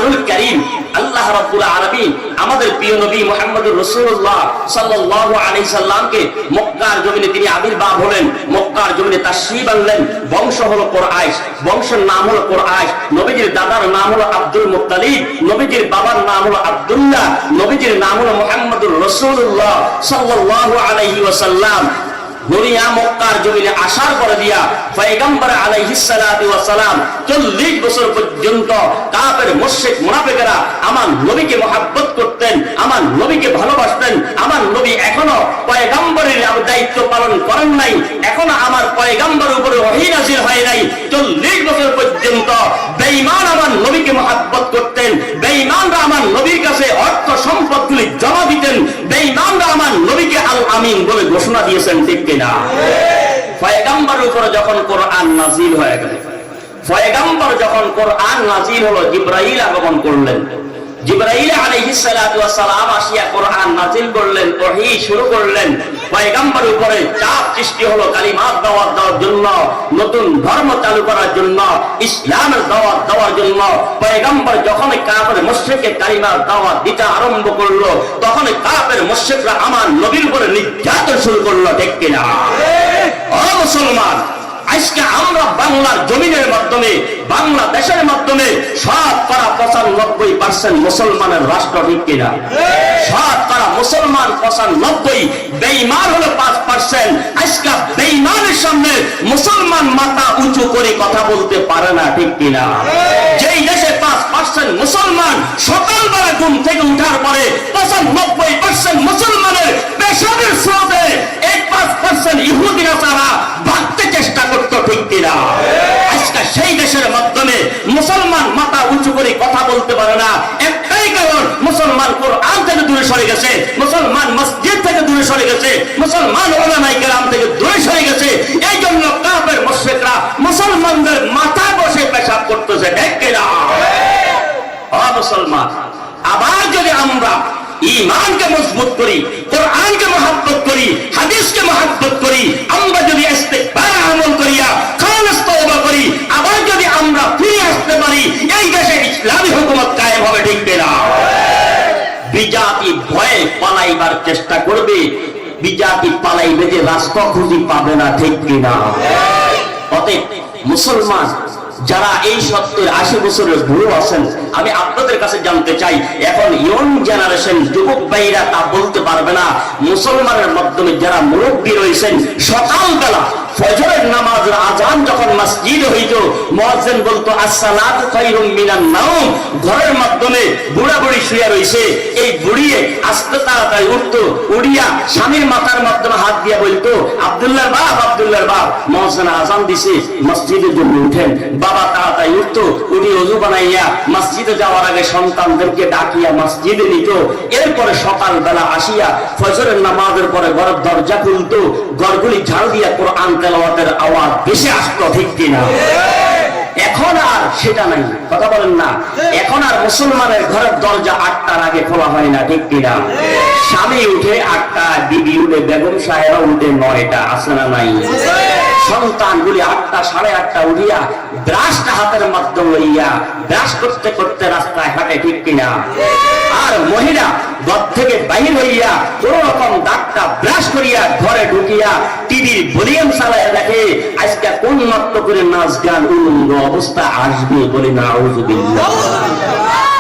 কোরআনুল কারীম আল্লাহ রাব্বুল আলামিন আমাদের প্রিয় নবী মুহাম্মদুর রাসূলুল্লাহ সাল্লাল্লাহু আলাইহি সাল্লামকে মক্কার জমিনে তিনি আবির্ভাব হলেন, মক্কার জমিনে তাশরীফ আনলেন। বংশ হলো কুরাইশ, বংশের নাম হলো কুরাইশ। নবীজির দাদার নাম হলো আব্দুল মুত্তালিব, নবীজির বাবার নাম হলো আব্দুল্লাহ, নবীজির নাম হলো মুহাম্মদুর রাসূলুল্লাহ সাল্লাল্লাহু আলাইহি ওয়াসাল্লাম। দুনিয়া মক্কার জমিনে আসার পরে দিয়া পয়গম্বর আলাইহিস সালাতু ওয়াস সালাম 40 বছর পর্যন্ত কাফের মুশরিক মুনাফিকরা আমার নবীকে মহব্বত করতেন, আমার নবীকে ভালোবাসতেন। আমার নবী এখনো পয়গম্বরের দায়িত্ব পালন করেন নাই, এখনো আমার পয়গম্বরের উপরে ওহী নাযিল হয় নাই। 40 বছর পর্যন্ত বেঈমান আমার নবীকে মহব্বত করতেন, বেঈমানরা আমার নবীর কাছে অর্থ সম্পদগুলি জমা দিতেন, বেঈমানরা আমার নবীকে আল আমিন বলে ঘোষণা দিয়েছেন। ঠিক কিনা? পয়গম্বরের উপরে যখন কোরআন নাযিল হয়ে গেল, পয়গম্বর যখন কোরআন নাযিল হলো, জিবরাইল আগমন করলেন। জিবরাইল আলাইহিস সালাতু ওয়াস সালাম আসিয়া কোরআন নাযিল করলেন, ওহী শুরু করলেন। পয়গম্বরের উপরে চাপ সৃষ্টি হলো কালিমাত দাওয়াত দেওয়ার জন্য, নতুন ধর্ম চালু করার জন্য, ইসলামের দাওয়াত দেওয়ার জন্য। পয়গম্বর যখন কাফের মুশরিককে কালিমার দাওয়াত দিতে আরম্ভ করলো, তখন কাফের মুশরিকরা আমার নবীর উপরে নির্যাতন শুরু করলো। ঠিক কিনা? ও মুসলমান, আজকে আমরা বাংলার জমিনের মাধ্যমে, বাংলাদেশের মাধ্যমে 95% মুসলমানের রাষ্ট্র। ঠিক কিনা? 95% বেঈমান হলো 5%। আজকে বেঈমানের সামনে মুসলমান মাথা উঁচু করে কথা বলতে পারে না। ঠিক কিনা? যেই দেশে 5% মুসলমান সকালবেলা ঘুম থেকে উঠার পরে 95% মুসলমানের পেশাবের স্রোতে 1% ইহুদিরা তারা ভাগতে চেষ্টা করতো। ঠিক কিনা? আজকে সেই দেশের মাধ্যমে মুসলমান মাথা উঁচু করে কথা বলতে পারে না। একটাই কারণ, মুসলমান কোরআন থেকে দূরে সরে গেছে, মুসলমান মসজিদ থেকে দূরে সরে গেছে, মুসলমান উলামায়ে কেরাম থেকে দূরে সরে গেছে। এই জন্য কাফের মুশরিকরা মুসলমানদের মাথা বসে পেশাব করতেছে। ঠিক কিনা? ও মুসলমান, আবার যদি আমরা ঈমানকে মজবুত করি, কোরআনকে মহব্বত করি, হাদিসকে মহব্বত করি, আমরা যদি ইস্তিগফার আমল করিয়া খালিস তওবা করি, আবার যদি আমরা ফিরে আসতে পারি, এই দেশে ইসলামী হুকুমত কায়েম হবে। ঠিক কিনা? বিজাতি ভয়ে পালাইবার চেষ্টা করবে, বিজাতি পালাইবে যে রাস্তা খুঁজে পাবে না। ঠিক কিনা? অতএব মুসলমান যারা এই 70-80 বছরের বুড়ো আছেন, আমি আপনাদের কাছে জানতে চাই, এখন ইয়ং জেনারেশন যুবক ভাইরা তা বলতে পারবে না। মুসলমানের মাধ্যমে যারা মুরব্বী রয়েছেন, সকালবেলা ফজরের নামাজের আজান যখন মসজিদে হইতো, মুয়াজ্জিন বলতো আসসালাতু খায়রুম মিনান নাওম। ঘরের মাধ্যমে বুড়া বুড়ি শুয়ে রয়েছে, এই বুড়িয়ে আস্তে তাড়াতাড়ি উঠতো, উড়িয়া স্বামীর মাথার মাধ্যমে হাত দিয়া বলতো আব্দুল্লাহর বাপ, আব্দুল্লাহর বাপ, মুয়াজ্জিন আজান দিছে, মসজিদের জন্য উঠেন। বাবা তাড়াতাড়ি উঠতো, উঠি ওযু বানাইয়া মসজিদে যাওয়ার আগে সন্তানদেরকে ডাকিয়া মসজিদে নিত। এরপরে সকালবেলা আসিয়া ফজরের নামাজের পরে ঘরের দরজা খুলতো, ঘরগুলি ঝাড়ু দিয়া কোরআন তেলাওয়াতের আওয়াজ বেশি আসতো। ঠিক কিনা? এখন আর সেটা নাই। কথা বলেন না? এখন আর মুসলমানের ঘরের দরজা 8টার আগে খোলা হয় না। ঠিক কিনা? স্বামী উঠে 8টা, বিবি উঠে, বেগম সাহেবা উঠে 9টা। আছে না নাই? সন্তানগুলি 8টা, 8:30 উঠিয়া ব্রাশটা হাতের মাধ্যমে লইয়া ব্রাশ করতে করতে রাস্তায় হাঁটে। ঠিক কিনা? আর মহিলা ঘর থেকে বাহির হইয়া কোন রকম দাঁতটা ব্রাশ করিয়া ঘরে ঢুকিয়া টিভির ভলিউম চালাইয়া দেখে আজকে কোন মাত্র করে নাচ গান উলঙ্গ অবস্থা আসবে। বলি নাউযুবিল্লাহ।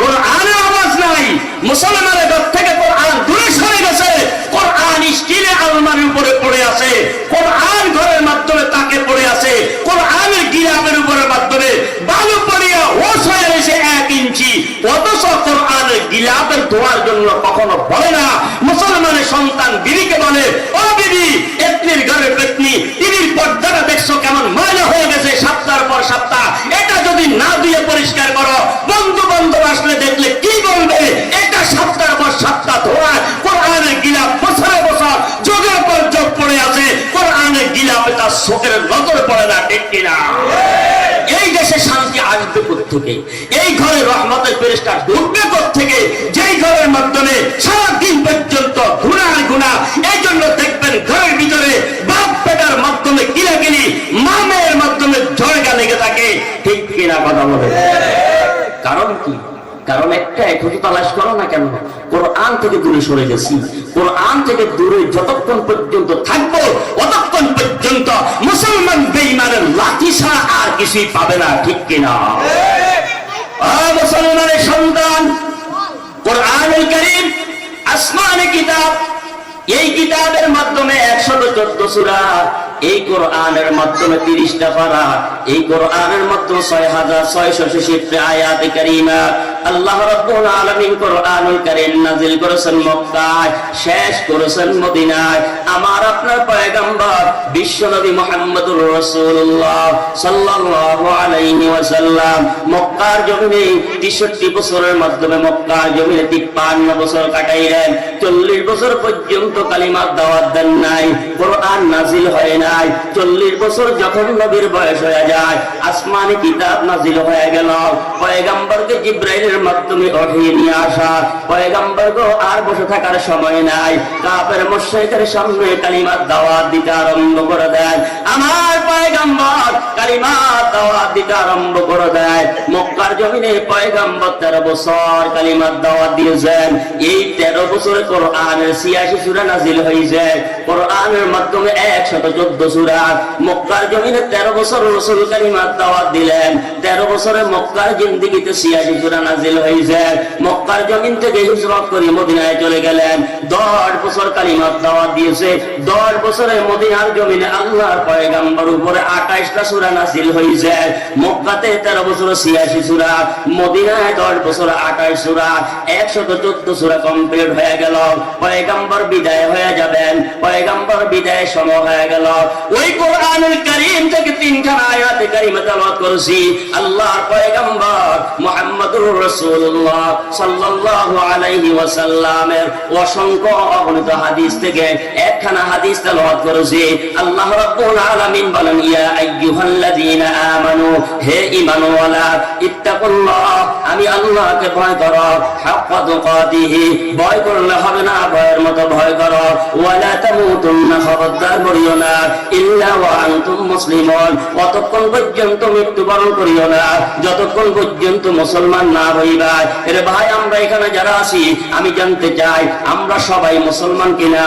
কোরআনের আওয়াজ নাই, মুসলমানের ঘর থেকে কোরআন দূরে সরে গেছে, কোরআন স্টিলে আলমারির উপরে পড়ে আছে, কোরআন ঘরের মাধ্যমে তাকে পড়ে আছে, কোরআনের গিলাফের উপরের মাধ্যমে বালু পড়িয়া ওস হয়ে রয়েছে 1 ইঞ্চি। অথচ কোরআনের গিলাফের ধোয়ার জন্য কখনো বলে না। মুসলমানের সন্তান বিবিকে বলে, ও বিবি, এতনির ঘরের পেতনি, টিভির পর্দাটা দেখছো কেমন ময়লা হয়ে গেছে সপ্তাহ পর সপ্তাহ, এটা যদি না দিয়ে পরিষ্কার করো, বন্ধু বান্ধব আসলে দেখলে কি বলবে? এটা সপ্তাহ পর সপ্তাহ ধোয়া। কোরআনের গিলাফ বছরে বছর যোগের পর যোগ পড়ে আছে, কোরআনের গিলাফে তার চোখের নজর পড়ে না। ঠিক কিনা? এই দেশে শান্তি আসবে কোত্থেকে? এই ঘরে রহমতের ফেরেশতা ঢুকবে কোত্থেকে? যেই ঘরের মাধ্যমে সারাদিন পর্যন্ত গুনাহ গুনাহ। এই জন্য দেখবেন ঘরের ভিতরে বাপ বেটার মাধ্যমে কিলাকিলি, মা মেয়ের মাধ্যমে ঝগড়া লেগে থাকে। ঠিক কিনা? কথা বলে। কারণ কি? কারণ একটাই, খুঁজে তালাশ করো না কেন? কোরআন থেকে দূরে সরে গেছি। কোরআন থেকে দূরে যতক্ষণ পর্যন্ত থাকবো ততক্ষণ পর্যন্ত মুসলমান বেঈমানের লাঠি ছাড়া আর কিছুই পাবে না, ঠিক কিনা? মুসলমানের সন্তান, কোরআনুল কারীম আসমানী কিতাব। এই কিতাবের মাধ্যমে 114 সূরা, এই কোরআনের মাধ্যমে 30টা পারা, এই কোরআনের মাধ্যমে 6666 আয়াতে কারীমা। আল্লাহ রাব্বুল আলামিন কোরআনুল কারীম নাযিল করেছেন মক্কায়, শেষ করেছেন মদিনায়। আমার আপনার পয়গম্বর বিশ্বনবী মুহাম্মদুর রাসূলুল্লাহ সাল্লাল্লাহু আলাইহি ওয়াসাল্লাম মক্কার জমিনে 63 বছরের মাধ্যমে মক্কার জমিনে 53 বছর কাটাইলেন। 40 বছর পর্যন্ত কালিমার দাওয়াত দেন নাই, কোরআন নাযিল হয় নাই। 40 বছর যখন নবীর বয়স হয়ে যায়, আসমানি কিতাব নাযিল হয়ে গেল। পয়গম্বরকে জিবরাইলের মাধ্যমে ওহী নিয়ে আসা। পয়গম্বরকে আর বসে থাকার সময় নাই, কাফের মুশরিকদের সামনে কালিমার দাওয়াত দিতে আরম্ভ করে দেন। আমার পয়গম্বর কালিমার দাওয়াত দিতে আরম্ভ করে দেয়। মক্কার জমিনে পয়গম্বর 13 বছর কালিমার দাওয়াত দিয়েছেন। এই 13 বছরে কোরআনের 86 সূরা নাযিল হয়েছে। কোরআনের মাধ্যমে 114 সূরা। মক্কার জমিনে 13 বছর রাসূল কালিমার দাওয়াত দিলেন। 13 বছরে মক্কার জিন্দেগিতে 86 সূরা নাযিল হয়েছে। মক্কার জমিন থেকে হিজরত করে মদিনায় চলে গেলেন। 10 বছর কালিমার দাওয়াত দিয়েছে। 10 বছরে মদিনার জমিনে আল্লাহর পয়গম্বর উপরে 28টা সূরা নাযিল হয়েছে। মক্কাতে 13 বছর 86 সূরা, মদিনায় 10 বছর 28 সূরা, 114 সূরা কমপ্লিট হয়ে গেল। পয়গম্বর বিদায় হয়ে যাবেন। পয়গম্বর বিদায়ের সময় হয়ে গেল। ওই কোরআনুল কারীম থেকে 3খানা আয়াতে কারিমা তেলাওয়াত করেছি। আল্লাহর পয়গম্বর মুহাম্মদুর রাসূলুল্লাহ সাল্লাল্লাহু আলাইহি ওয়াসাল্লামের অসংখ্য অগণিত হাদিস থেকে একখানা হাদিস তেলাওয়াত করেছি। আল্লাহ রাব্বুল আলামিন বলেন, ইয়া আইয়ুহাল্লাযীনা আমানু, হে ঈমানওয়ালা, ইত্তাকুল্লাহ, আমি আল্লাহকে ভয় করো, হাক্কা তুকাতিহি, ভয় করলে হবে না, ভয়ের মতো ভয় করো, ওয়ালা তামুতুন্না, খবরদার মরিও না, ইল্লা ওয়া আনতুম মুসলিমুন, ততক্ষণ পর্যন্ত মৃত্যুবরণ করিও না যতক্ষণ পর্যন্ত মুসলমান না হইবা। এর ভাই, আমরা এখানে যারা আছি, আমি জানতে চাই আমরা সবাই মুসলমান কিনা?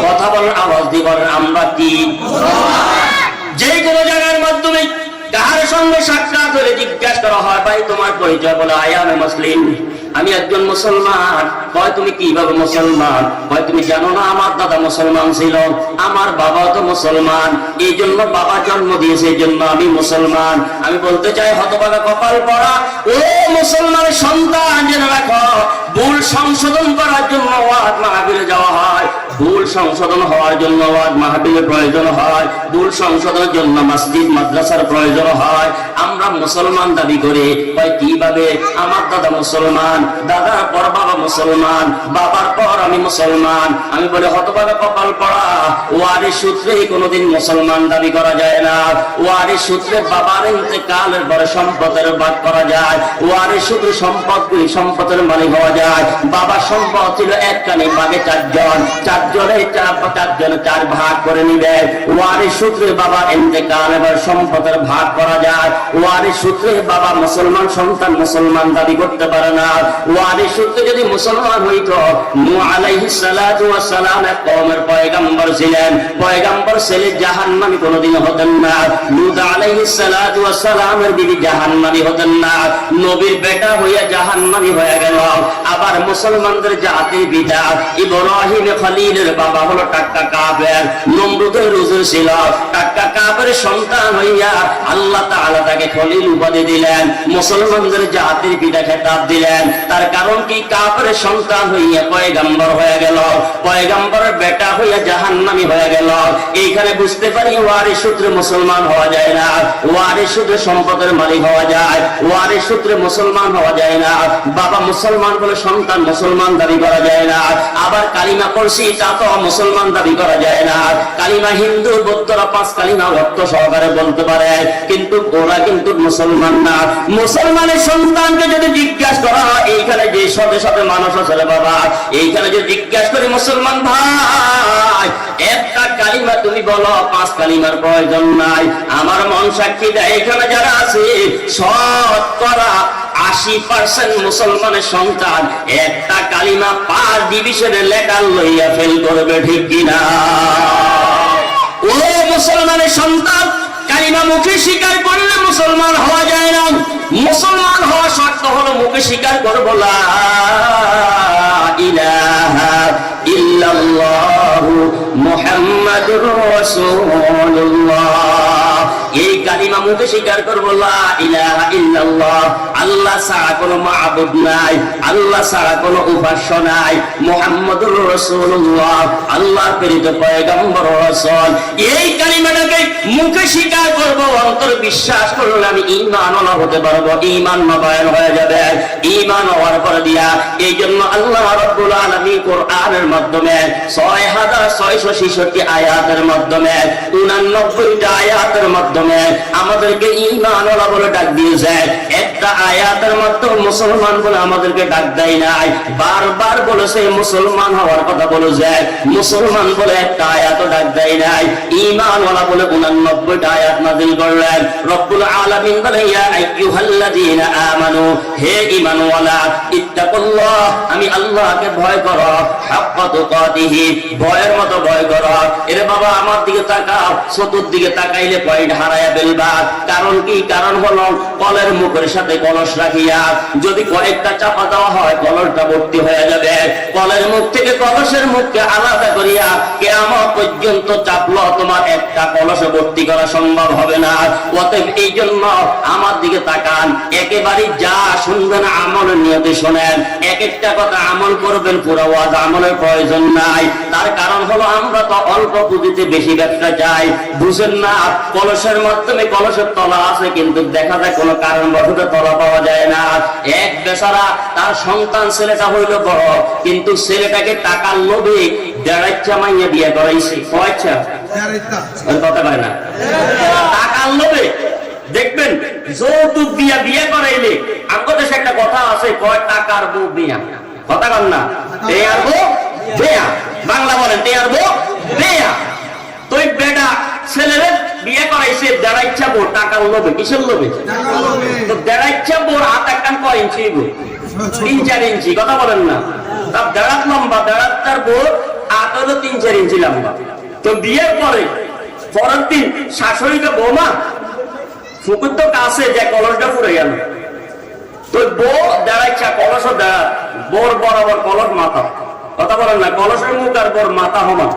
কথা বলেন, আওয়াজ দিয়ে বলেন, আমরা কি? যে কোনো জায়গার মাধ্যমে কার সঙ্গে সাক্ষাৎ হলে জিজ্ঞাসা করা হয়, ভাই তোমার পরিচয়, বলে আই এম এ মুসলিম, আমি একজন মুসলমান। কয় তুমি কিভাবে মুসলমান? কয় তুমি জানো না আমার দাদা মুসলমান ছিল, আমার বাবা তো মুসলমান, এই জন্য বাবা জন্ম দিয়েছে, এই জন্য আমি মুসলমান। আমি বলতে চাই, হতভাগা কপাল পড়া ও মুসলমানের সন্তান, জেনে রাখো, ভুল সংশোধন করার জন্য ওয়াজ মাহফিলে যাওয়া হয়, ভুল সংশোধন হওয়ার জন্য ওয়াজ মাহফিলের প্রয়োজন হয়, ভুল সংশোধনের জন্য মসজিদ মাদ্রাসার প্রয়োজন হয়। আমরা মুসলমান দাবি করি, ভাই কিভাবে? আমার দাদা মুসলমান, দাদার পর বাবা মুসলমান, বাবার পর আমি মুসলমান। আমি বলি, হতভাগা কপাল পড়া, ওয়ারিস সূত্রে কোনোদিন মুসলমান দাবি করা যায় না। ওয়ারিস সূত্রে বাবার ইন্তেকালের পরে সম্পদের ভাগ করা যায়, ওয়ারিস সূত্রে সম্পদগুলি সম্পদের মালিক হওয়া যায়। বাবার সম্পদ ছিল একখানি, ভাগে 4 জন, 4 জনের 4 জনে 4 ভাগ করে নিবে। ওয়ারিস সূত্রে বাবা ইন্তেকালের পরে সম্পদের ভাগ করা যায়। ওয়ারিস সূত্রে বাবা মুসলমান সন্তান মুসলমান দাবি করতে পারে না। ওয়ারিস সূত্রে যদি মুসলমান হইতো, নূহ আলাইহিস সালাতু ওয়াস সালাম এক কওমের পয়গম্বর ছিলেন, পয়গম্বর ছেলে জাহান্নামী কোনদিন হতেন না। লূত আলাইহিস সালাতু ওয়াস সালামের বিবি জাহান্নামী হতেন না, নবীর বেটা হইয়া জাহান্নামী হয়ে গেল। আবার মুসলমানদের জাতির পিতা ইব্রাহিম খলিলের বাবা হলো টাটকা কাফের, নমরুদের রুজুর ছিল, টাটকা কাফের সন্তান হইয়া আল্লাহ তাআলা তাকে খলিল উপাধি দিলেন, মুসলমানদের জাতির পিতা খেতাব দিলেন। তার কারণ কি? কাফের সন্তান হইয়া পয়গম্বর হয়ে গেল, পয়গম্বরের বেটা হইয়া জাহান্নামী হয়ে গেল। এইখানে বুঝতে পারি ওয়ারিস সূত্রে মুসলমান হওয়া যায় না, ওয়ারিস সূত্রে সম্পদের মালিক হওয়া যায়, ওয়ারিস সূত্রে মুসলমান হওয়া যায় না। বাবা মুসলমান বলে সন্তান মুসলমান দাবি করা যায় না। আবার কালিমা পড়ছি তা তো মুসলমান দাবি করা যায় না। কালিমা হিন্দু বৌদ্ধরা 5 কালিমা অর্থ সহকারে বলতে পারে, কিন্তু ওরা কিন্তু মুসলমান না। মুসলমানের সন্তানকে যদি জিজ্ঞাসা করা হয়, এইখানে যে শত শত মানুষ আছে বাবা, এইখানে যদি জিজ্ঞাসা করি, মুসলমান ভাই একটা কালিমা তুমি বলো, 5 কালিমার প্রয়োজন নাই। আমার মন সাক্ষী দেয়, এখানে যারা আছে শতকরা 80% মুসলমানের সন্তান একটা কালিমা 5 ডিভিশনে লেটার লইয়া ফেল করবে, ঠিক কিনা? ও মুসলমানের সন্তান, কালিমা মুখে স্বীকার করলে মুসলমান হওয়া যায় না। মুসলমান হওয়া শর্ত হলো মুখে স্বীকার করব লা ইলাহা ইল্লাল্লাহু মুহাম্মাদুর রাসূলুল্লাহ। এই কালিমা মুখে স্বীকার করব লা ইলাহা ইল্লাল্লাহ, আল্লাহ ছাড়া কোনো মাবুদ নাই, আল্লাহ ছাড়া কোনো উপাস্য নাই, মুহাম্মাদুর রাসূলুল্লাহ আল্লাহর প্রেরিত পয়গম্বর রাসূল। এই কালিমাটাকে মুখে স্বীকার করব, অন্তর বিশ্বাস করলে আমি ঈমানওয়ালা হতে পারবো, ঈমান নবায়ন হয়ে যাবে। ঈমান হওয়ার পর দিয়া এই জন্য আল্লাহ রাব্বুল আলামিন কোরআনের মাধ্যমে 6666 আয়াতের মাধ্যমে 89টা আয়াতের মাধ্যমে আমাদেরকে ঈমানওয়ালা বলে ডাক দিয়েছে। একটা আয়াতের মাধ্যমে মুসলমান বলে আমাদেরকে ডাক দেয় নাই, বারবার বলেছে মুসলমান হওয়ার কথা বলেছে, মুসলমান বলে একটা আয়াতও ডাক দেয় নাই। ঈমানওয়ালা বলে 89টা আয়াত নাযিল করলেন। রব্বুল আলামিন বলে ইয়া আইয়ুহাল্লাযীনা আমানু, হে ঈমানওয়ালা, ইত্তাকুল্লাহ, আমি আল্লাহকে ভয় করো, হাক্কা তুকাতিহি, ভয়ের মতো ভয় করো। এরে বাবা আমার দিকে তাকাও, চতুর্দিকে তাকাইলে পয়েন্ট হারায়া ফেলবা। কারণ কি? কারণ হলো কলের মুখের সাথে কলস রাখিয়া যদি কয়েকটা চাপা দেওয়া হয় কলসটা ভর্তি হয়ে যাবে। কলের মুখ থেকে কলসের মুখকে আলাদা করিয়া কিয়ামত পর্যন্ত চাপলো তোমার একটা কলস ভর্তি করা সম্ভব হবে না। অতএব এই জন্য আমার দিকে তাকান, একেবারে যা শুনবেন আমলের নিয়তে শোনেন, এক একটা কথা আমল করবেন, পুরো ওয়াজ আমলের প্রয়োজন নাই। তার কারণ হলো আমরা তো অল্প পুঁজিতে বেশি ব্যবসা চাই, বুঝেন না? কলসের মাধ্যমে কলসের তলা আছে কিন্তু দেখা যায় কোনো কারণবশত তলা পাওয়া যায় না। এক বেচারা তার সন্তান ছেলেটা হইল বড়, কিন্তু ছেলেটাকে টাকার লোভে দেড়াইচ্ছা মাইয়া বিয়ে করাইছে। কয়টা কথা পায় না, টাকার লোভে। দেখবেন যৌতুক দিয়া বিয়ে করাইলে আমাদের দেশে একটা কথা আছে, কয় টাকার বউ বিয়া। কথা কন না, টেয়ার বউ বিয়া, বাংলা বলেন টেয়ার বউ বিয়া। তো বেটা ছেলেরে বিয়ে করাইছে দেড়াইচ্ছা বউ, টাকার লোভে। কিসের লোভে? তো দেড়াইচ্ছা বউর হাত একখান কয় ইঞ্চি? 3-4 ইঞ্চি। কথা বলেন না, তার দেড়াত লম্বা, দেড়াত্তার বউ হাত হলো 3-4 ইঞ্চি লম্বা। তো বিয়ের পরে পরের দিন শাশুড়িকে, বৌমা ফুকুর তো কাছে যে কলসটা পুড়ে গেল। তো বউ দেড়াইচ্ছা, কলসও দেড়াত, বোর বরাবর কলস মাথা। কথা বলেন না, কলসের মুখ আর বোর মাথা সমান।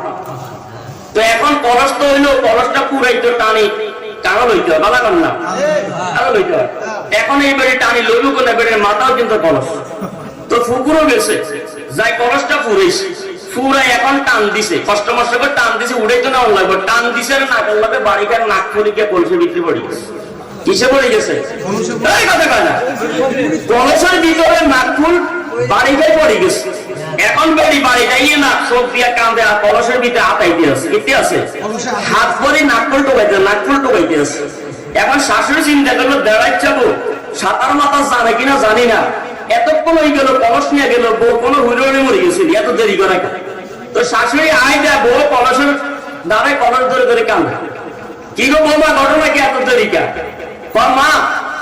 তো এখন কলস তো হইলো, কলসটা পুরাইতো টানি কাগল হইতে হয়, বালা কর না, কাগল হইতে হয়। এখন এই বেড়ে টানি লইব কোন বেড়ের মাথাও কিন্তু কলস। তো ফুকুরও গেছে, যাই কলসটা পুরাইছে, পুরাই এখন টান দিছে, কষ্ট মষ্ট করে টান দিছে, উড়াইতে না লাগবে, টান দিছে নাকের লাগে বাড়িকার নাক ফুলিকে কলসের ভিতরে পড়ে গেছে। কিসে পড়ে গেছে? কথা কয় না, কলসের ভিতরে নাক ফুল বাড়িটাই পড়ে গেছে। এখন বেড়ি বাড়ি যাইয়ে না চোখ দিয়া কান্দে, আর কলসের ভিতরে আতাইতে আছে, কেটে আছে, হাত ভরে নাকফুল টোকাইতে, নাকফুল টোকাইতে আছে। এখন শাশুড়ি চিন্তা করলো দেড়াইচ্ছাবো সাঁতার মাথা জানে কিনা জানি না, এতক্ষণ হয়ে গেল, কলস নিয়ে গেল, বউ কোনো হুড়ে মরে গেছিল, এত দেরি করে। তো শাশুড়ি আয় দেয়, বউ কলসের দাঁড়ায় কলস ধরে ধরে কান্দে। কি গো বৌমা, ঘটনা কি এত দেরি কা? মা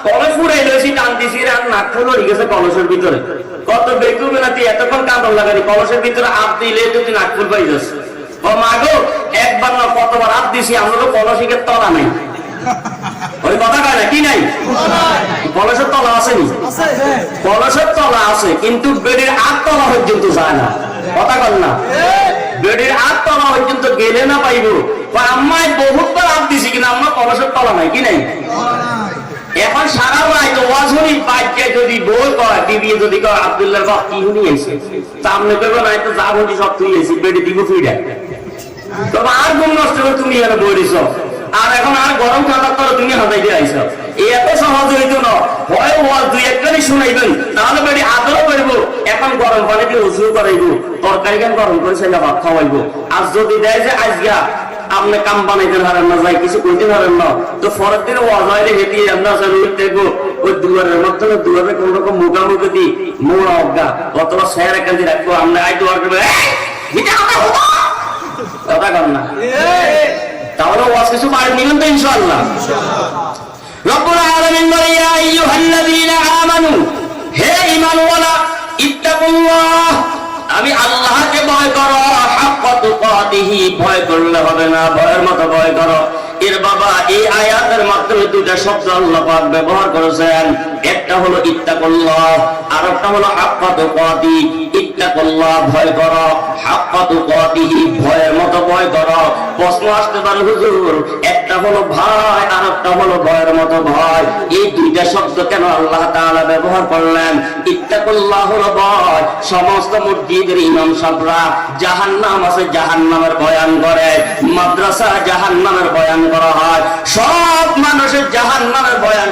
কলস ফুড়াই লইছি, টান দিছি, আর নাকফুল হয়ে গেছে কলসের ভিতরে। কত বেকুবে না, তুই এতক্ষণ কান্দন লাগানি, কলসের ভিতরে হাত দিলে তুই নাকফুল পাই যাস। ও মা গো, একবার না কতবার হাত দিছি, আমরা তো কলসিকে তলা নাই। ওই কথা কয় না, কি নাই? কলসের তলা আসেনি, কলসের তলা আছে, কিন্তু বেড়ির আট তলা পর্যন্ত যায় না। কথা কন না, বেড়ির আট তলা পর্যন্ত গেলে না পাইব। আম্মায় বহুতবার হাত দিছি, কিন্তু আমার কলসের তলা নাই। কি নাই? এখন সারা রাত ওয়াজুরি বাক্যে যদি বই কয়, টিভি যদি কয় আব্দুল্লাহর বাপ কি হুনি আইছে, সামনে করবে না, তো যা বলছি সব তুই আইছি, বেড়ে দিব ফিরে। তবে আর ঘুম নষ্ট করে তুমি এখানে বই দিছ, আর এখন আর গরম ঠান্ডার তরে তুমি হাতাই দিয়ে আইছ। এত সহজ হইতো না, হয় ওয়াজ দুই একটাই শুনাইবেন, তাহলে বেড়ে আদরও করব। এখন গরম পানি দিয়ে উজু করাইব, তরকারি কেন গরম করে সেটা ভাত খাওয়াইব। আর যদি দেয় যে আজগা আপনি কাম বানাইতে পারেন না, যাই কিছু করতে পারেন না, তো পরের দিনে ওয়াজ হইলে হেঁটে আমরা দেখবো ওই দুয়ারের মাধ্যমে দুয়ারে কোন রকম মুখামুখি দিই মোড়া অজ্ঞা অথবা স্যার একান্তি রাখবো, আমরা আই দুয়ার করবো কথা কর না, তাহলে ওয়াজ কিছু পারেন নিবেন তো ইনশাআল্লাহ। রব্বুল আলামিন বলে ইয়া আইয়ুহাল্লাযীনা আমানু, ঈমানওয়ালা, ইত্তাকুল্লাহ, আমি আল্লাহকে ভয় করো, হাক্কা তুকাতিহি, ভয় করলে হবে না, ভয়ের মতো ভয় করো। এর বাবা এই আয়াতের মাধ্যমে দুইটা শব্দ আল্লাহ পাক ব্যবহার করেছেন, একটা হলো ইত্তাকুল্লাহ, আর একটা হলো হাক্কা তুকাতি। ইত্তাকুল্লাহ ভয় করো, হাক্কা তুকাতিহি ভয়ের মতো ভয় করো। প্রশ্ন আসতে পারে হুজুর, একটা হলো ভয় আর একটা হলো ভয়ের মতো ভয়, এই দুইটা শব্দ কেন আল্লাহ তাআলা ব্যবহার করলেন? ইত্তাকুল্লাহ হলো ভয়। সমস্ত মসজিদের ইমাম সাহেবরা জাহান্নাম আছে, জাহান্নামের বয়ান করে, মাদ্রাসা জাহান্নামের বয়ান করা হয়, সব মানুষের জাহান্নামের বয়ান